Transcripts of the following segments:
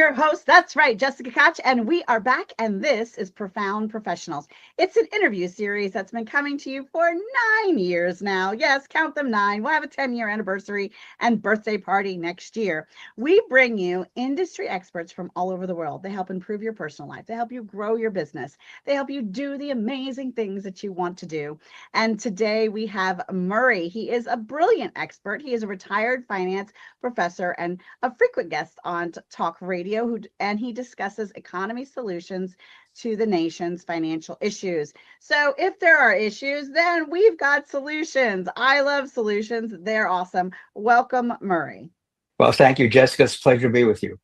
your host. That's right, Jessica Koch, and we are back, and this is Profound Professionals. It's an interview series that's been coming to you for 9 years now. Yes, count them 9. We'll have a 10-year anniversary and birthday party next year. We bring you industry experts from all over the world. They help improve your personal life. They help you grow your business. They help you do the amazing things that you want to do. And today we have Murray. He is a brilliant expert. He is a retired finance professor and a frequent guest on talk radio, and he discusses economy solutions to the nation's financial issues. So if there are issues, then we've got solutions. I love solutions. They're awesome. Welcome, Murray. Well, thank you, Jessica. It's a pleasure to be with you.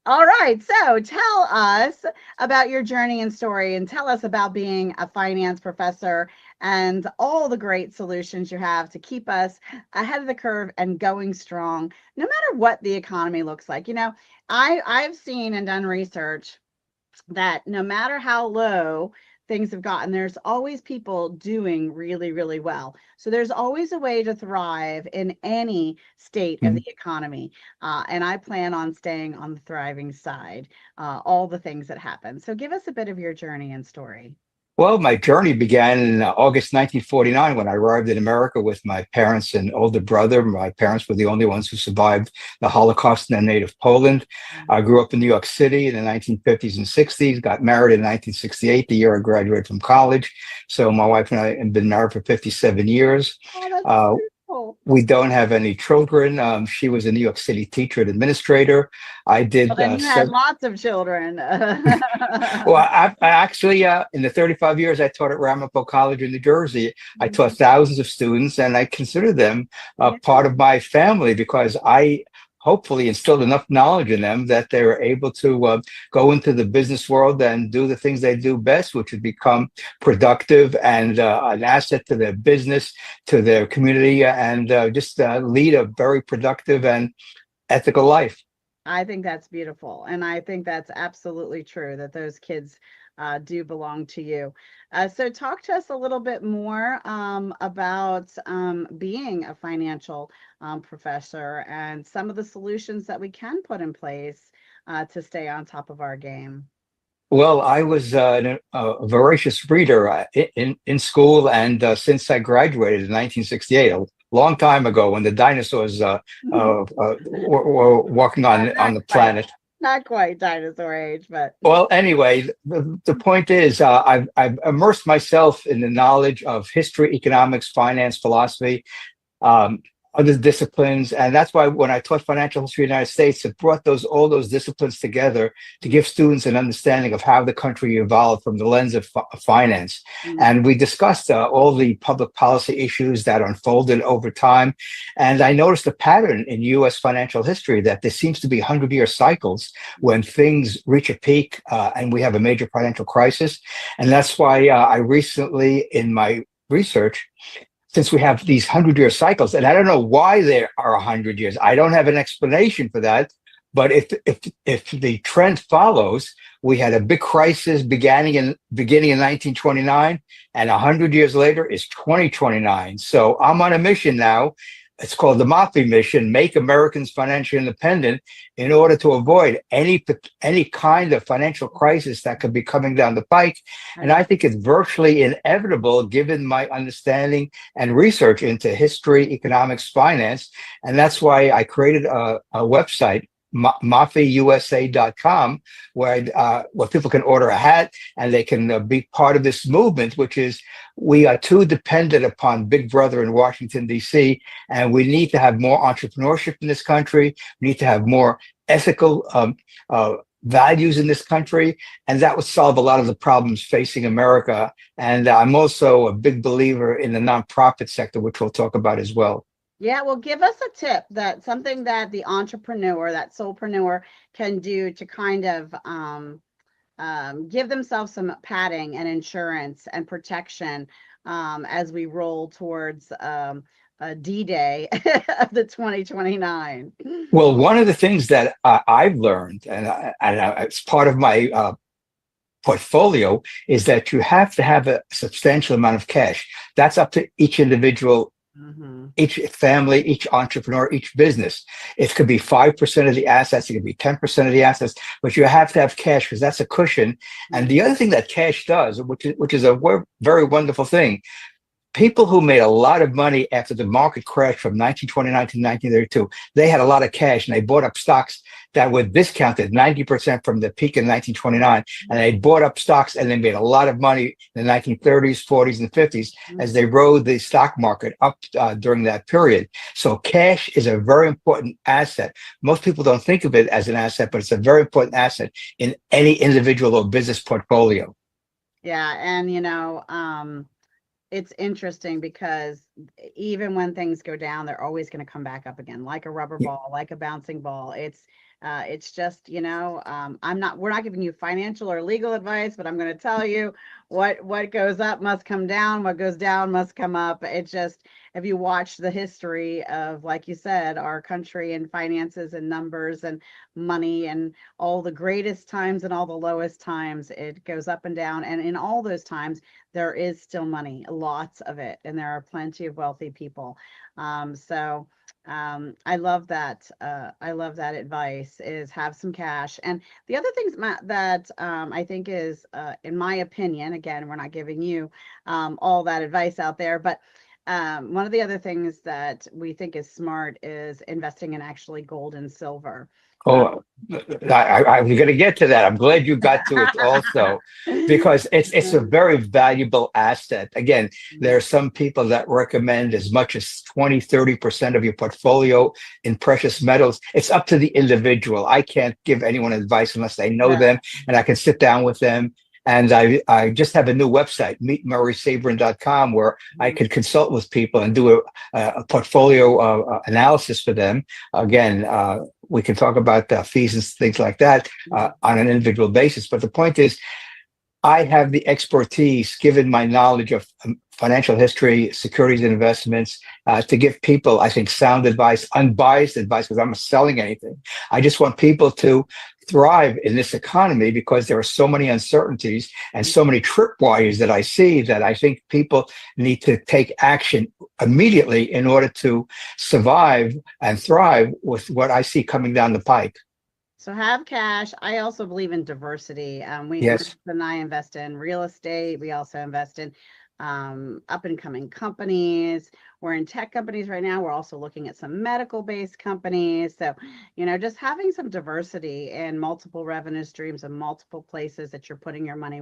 All right. So tell us about your journey and story, and tell us about being a finance professor and all the great solutions you have to keep us ahead of the curve and going strong, no matter what the economy looks like. You know, I've seen and done research that no matter how low things have gotten, there's always people doing really, really well. So there's always a way to thrive in any state of the economy. And I plan on staying on the thriving side, all the things that happen. So give us a bit of your journey and story. Well, my journey began in August 1949 when I arrived in America with my parents and older brother. My parents were the only ones who survived the Holocaust in their native Poland. I grew up in New York City in the 1950s and 60s, got married in 1968, the year I graduated from college. So my wife and I have been married for 57 years. Oh, that's beautiful. We don't have any children. She was a New York City teacher and administrator. I did. Well, then you had lots of children. Well, I actually, in the 35 years I taught at Ramapo College in New Jersey, I taught thousands of students, and I consider them part of my family because I hopefully instilled enough knowledge in them that they were able to go into the business world and do the things they do best, which would become productive and an asset to their business, to their community, and just lead a very productive and ethical life. I think that's beautiful. And I think that's absolutely true that those kids do belong to you. So talk to us a little bit more about being a financial professor and some of the solutions that we can put in place to stay on top of our game. Well, I was a voracious reader in school, and since I graduated in 1968, a long time ago when the dinosaurs were walking on the planet. Not quite dinosaur age, but well, anyway, the point is I've immersed myself in the knowledge of history, economics, finance, philosophy, other disciplines, and that's why when I taught financial history in the United States, it brought all those disciplines together to give students an understanding of how the country evolved from the lens of finance. And we discussed all the public policy issues that unfolded over time. And I noticed a pattern in U.S. financial history that there seems to be 100-year cycles when things reach a peak and we have a major financial crisis. And that's why I recently, in my research, since we have these 100-year cycles, and I don't know why there are 100 years. I don't have an explanation for that. But if the trend follows, we had a big crisis beginning in 1929, and 100 years later is 2029. So I'm on a mission now. It's called the MAFI mission, Make Americans Financially Independent, in order to avoid any kind of financial crisis that could be coming down the pike. And I think it's virtually inevitable given my understanding and research into history, economics, finance. And that's why I created a website, mafiusa.com, where people can order a hat and they can be part of this movement, which is we are too dependent upon Big Brother in Washington, D.C., and we need to have more entrepreneurship in this country. We need to have more ethical values in this country, and that would solve a lot of the problems facing America. And I'm also a big believer in the nonprofit sector, which we'll talk about as well. Yeah, well, give us a tip that something that the entrepreneur, that soulpreneur can do to kind of give themselves some padding and insurance and protection as we roll towards D-Day of the 2029. Well, one of the things that I've learned, and it's part of my portfolio, is that you have to have a substantial amount of cash. That's up to each individual Mhm. Each family, each entrepreneur, each business. It could be 5% of the assets, it could be 10% of the assets, but you have to have cash because that's a cushion. And the other thing that cash does, which is a very wonderful thing, people who made a lot of money after the market crashed from 1929 to 1932, they had a lot of cash and they bought up stocks that were discounted 90% from the peak in 1929. And they bought up stocks and they made a lot of money in the 1930s, 40s, and 50s as they rode the stock market up during that period. So cash is a very important asset. Most people don't think of it as an asset, but it's a very important asset in any individual or business portfolio. Yeah, and it's interesting because even when things go down, they're always going to come back up again, like a rubber ball, like a bouncing ball. It's just, we're not giving you financial or legal advice, but I'm going to tell you what goes up must come down, what goes down must come up. It just, if you watch the history of, like you said, our country and finances and numbers and money and all the greatest times and all the lowest times, it goes up and down. And in all those times, there is still money, lots of it, and there are plenty of wealthy people. I love that. I love that advice is have some cash. And the other things that I think is, in my opinion, again, we're not giving you all that advice out there, but one of the other things that we think is smart is investing in actually gold and silver. Oh, I'm going to get to that. I'm glad you got to it also, because it's a very valuable asset. Again, there are some people that recommend as much as 20, 30% of your portfolio in precious metals. It's up to the individual. I can't give anyone advice unless I know them and I can sit down with them. And I just have a new website, meetmurraysabrin.com, where I could consult with people and do a portfolio analysis for them. Again, we can talk about fees and things like that on an individual basis. But the point is, I have the expertise, given my knowledge of financial history, securities and investments, to give people, I think, sound advice, unbiased advice, because I'm not selling anything. I just want people to thrive in this economy because there are so many uncertainties and so many tripwires that I see that I think people need to take action immediately in order to survive and thrive with what I see coming down the pike. So have cash. I also believe in diversity. My Yes. husband and I invest in real estate. We also invest in up and coming companies. We're in tech companies right now. We're also looking at some medical based companies. So, just having some diversity and multiple revenue streams and multiple places that you're putting your money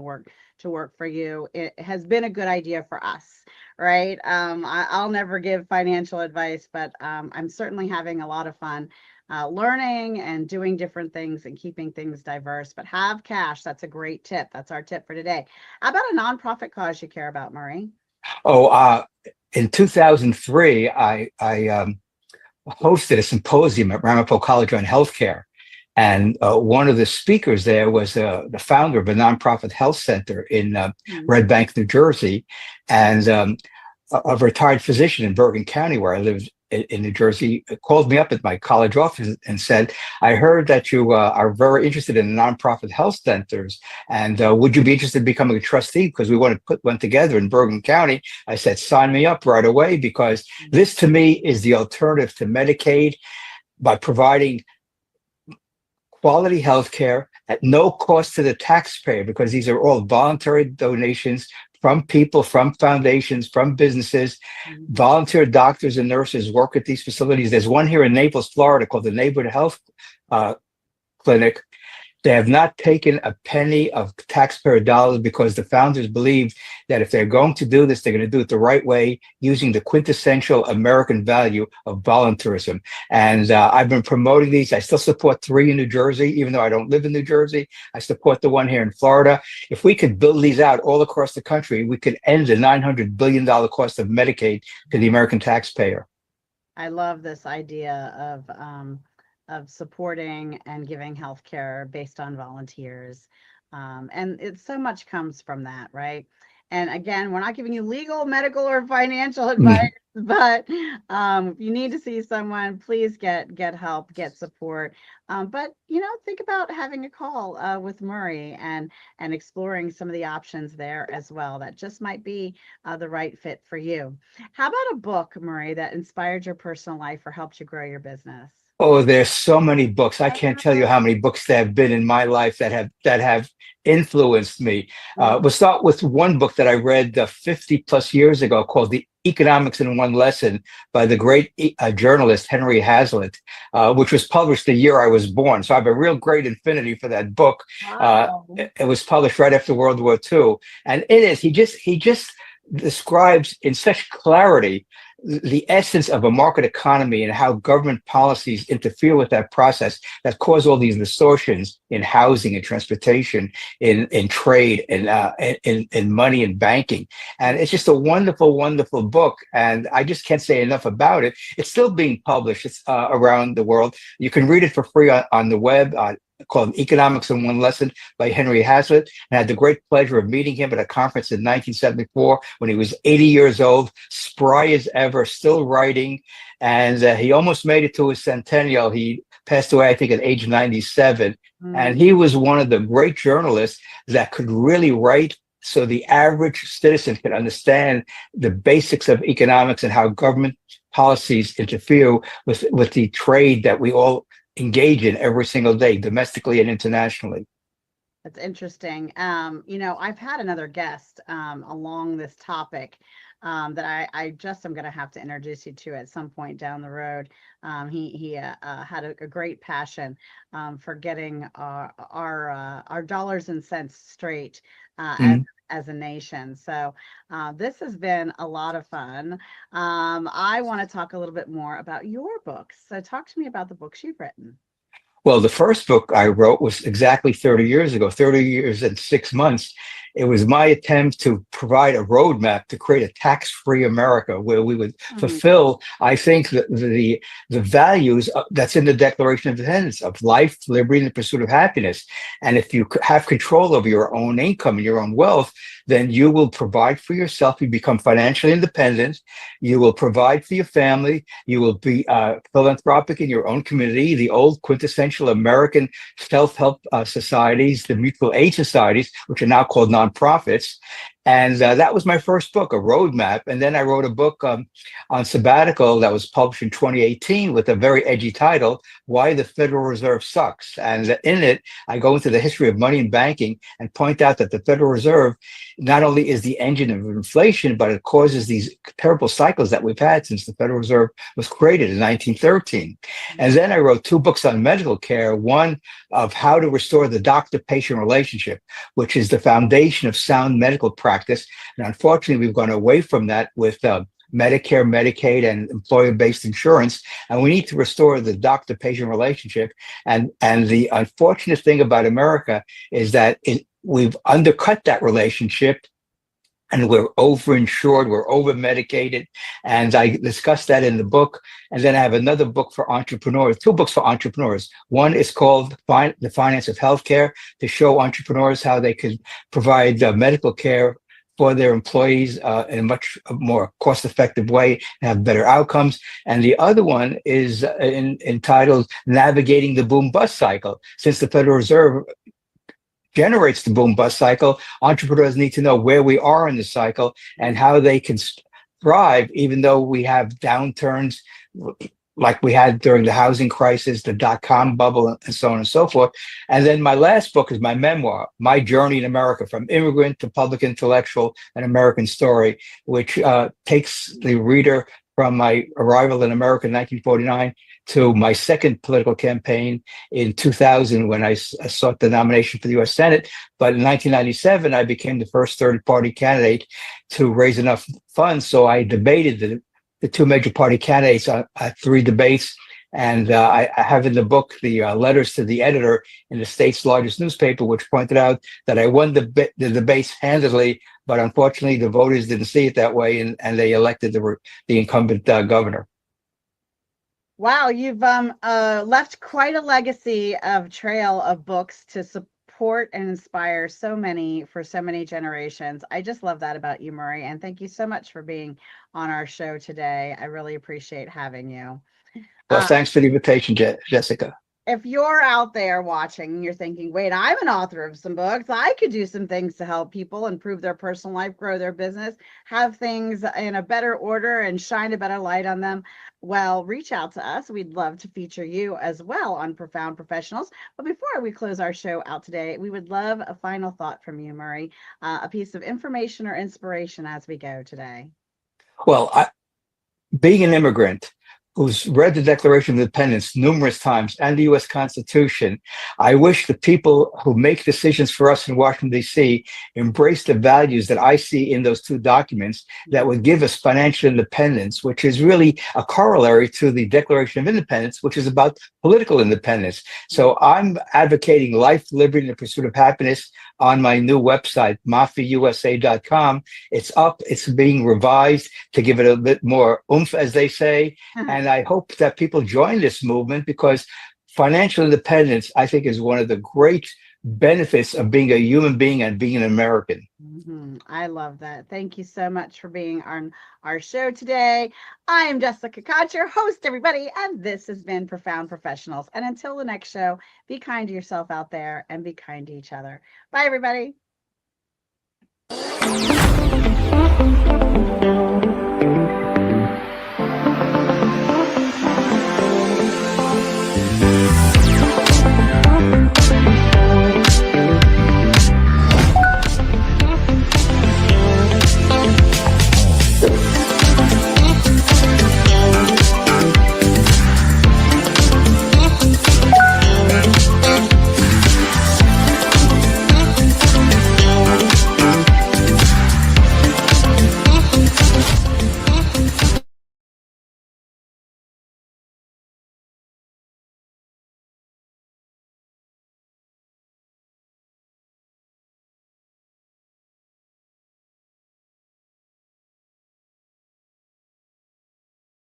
to work for you, it has been a good idea for us. Right. I'll never give financial advice, but I'm certainly having a lot of fun learning and doing different things and keeping things diverse. But have cash. That's a great tip. That's our tip for today. How about a nonprofit cause you care about, Murray? Oh, in 2003, I hosted a symposium at Ramapo College on healthcare. And one of the speakers there was the founder of a nonprofit health center in Red Bank, New Jersey, and a retired physician in Bergen County, where I lived in New Jersey, called me up at my college office and said, I heard that you are very interested in nonprofit health centers. And would you be interested in becoming a trustee? Because we want to put one together in Bergen County. I said, sign me up right away, because this to me is the alternative to Medicaid by providing quality health care at no cost to the taxpayer, because these are all voluntary donations from people, from foundations, from businesses. Volunteer doctors and nurses work at these facilities. There's one here in Naples, Florida, called the Neighborhood Health Clinic. They have not taken a penny of taxpayer dollars because the founders believe that if they're going to do this, they're going to do it the right way, using the quintessential American value of volunteerism. And I've been promoting these. I still support 3 in New Jersey, even though I don't live in New Jersey. I support the one here in Florida. If we could build these out all across the country, we could end the $900 billion cost of Medicaid to the American taxpayer. I love this idea of supporting and giving healthcare based on volunteers. And so much comes from that, right? And again, we're not giving you legal, medical, or financial advice, but if you need to see someone, please get help, get support. But think about having a call with Murray and exploring some of the options there as well. That just might be the right fit for you. How about a book, Murray, that inspired your personal life or helped you grow your business? Oh, there's so many books. I can't tell you how many books that have been in my life that have influenced me. We'll start with one book that I read 50 plus years ago called The Economics in One Lesson by the great journalist Henry Hazlitt, which was published the year I was born. So I have a real great affinity for that book. Wow. It was published right after World War II, and he just describes in such clarity the essence of a market economy and how government policies interfere with that process that cause all these distortions in housing and transportation, in trade, in money and banking. And it's just a wonderful, wonderful book. And I just can't say enough about it. It's still being published. It's around the world. You can read it for free on the web, called Economics in One Lesson by Henry Hazlitt. And I had the great pleasure of meeting him at a conference in 1974 when he was 80 years old, spry as ever, still writing. And he almost made it to his centennial. He passed away, I think, at age 97. And he was one of the great journalists that could really write so the average citizen could understand the basics of economics and how government policies interfere with the trade that we all engage in every single day, domestically and internationally. That's interesting. I've had another guest along this topic that I just am going to have to introduce you to at some point down the road. He had a great passion for getting our dollars and cents straight as a nation. So this has been a lot of fun. I want to talk a little bit more about your books. So talk to me about the books you've written. Well, the first book I wrote was exactly 30 years ago, 30 years and 6 months. It was my attempt to provide a roadmap to create a tax-free America where we would fulfill, I think, the values that's in the Declaration of Independence of life, liberty, and the pursuit of happiness. And if you have control over your own income and your own wealth, then you will provide for yourself. You become financially independent. You will provide for your family. You will be philanthropic in your own community. The old quintessential American self-help societies, the mutual aid societies, which are now called nonprofits. And that was my first book, a roadmap. And then I wrote a book on sabbatical that was published in 2018 with a very edgy title, Why the Federal Reserve Sucks. And in it, I go into the history of money and banking and point out that the Federal Reserve not only is the engine of inflation, but it causes these terrible cycles that we've had since the Federal Reserve was created in 1913. And then I wrote 2 books on medical care, one of how to restore the doctor-patient relationship, which is the foundation of sound medical practice. And unfortunately, we've gone away from that with Medicare, Medicaid, and employer-based insurance, and we need to restore the doctor-patient relationship. And the unfortunate thing about America is that we've undercut that relationship, and we're overinsured, we're over-medicated, and I discuss that in the book. And then I have another book for entrepreneurs, 2 books for entrepreneurs. One is called The Finance of Healthcare, to show entrepreneurs how they could provide medical care for their employees in a much more cost-effective way and have better outcomes. And the other one is entitled Navigating the Boom-Bust Cycle. Since the Federal Reserve generates the boom-bust cycle, entrepreneurs need to know where we are in the cycle and how they can thrive, even though we have downturns like we had during the housing crisis, the dot-com bubble, and so on and so forth. And then my last book is my memoir, My Journey in America, From Immigrant to Public Intellectual, an American Story, which takes the reader from my arrival in America in 1949 to my second political campaign in 2000 when I sought the nomination for the U.S. Senate. But in 1997, I became the first third-party candidate to raise enough funds. So I debated the 2 major party candidates at 3 debates. And I have in the book the letters to the editor in the state's largest newspaper, which pointed out that I won the debates handedly, but unfortunately the voters didn't see it that way, and they elected the incumbent governor. Wow, you've left quite a legacy of trail of books to support support and inspire so many for so many generations. I just love that about you, Murray. And thank you so much for being on our show today. I really appreciate having you. Well, thanks for the invitation, Jessica. If you're out there watching and you're thinking, wait, I'm an author of some books, I could do some things to help people improve their personal life, grow their business, have things in a better order and shine a better light on them, well, reach out to us. We'd love to feature you as well on Profound Professionals. But before we close our show out today, we would love a final thought from you, Murray, a piece of information or inspiration as we go today. Well, being an immigrant who's read the Declaration of Independence numerous times and the U.S. Constitution, I wish the people who make decisions for us in Washington, D.C. embrace the values that I see in those two documents that would give us financial independence, which is really a corollary to the Declaration of Independence, which is about political independence. So I'm advocating life, liberty, and the pursuit of happiness on my new website, mafiausa.com. It's up, it's being revised to give it a bit more oomph, as they say. And I hope that people join this movement because financial independence, I think, is one of the great benefits of being a human being and being an American. I love that. Thank you so much for being on our show today. I am Jessica Koch, your host, everybody, and this has been Profound Professionals. And until the next show, be kind to yourself out there and be kind to each other. Bye, everybody.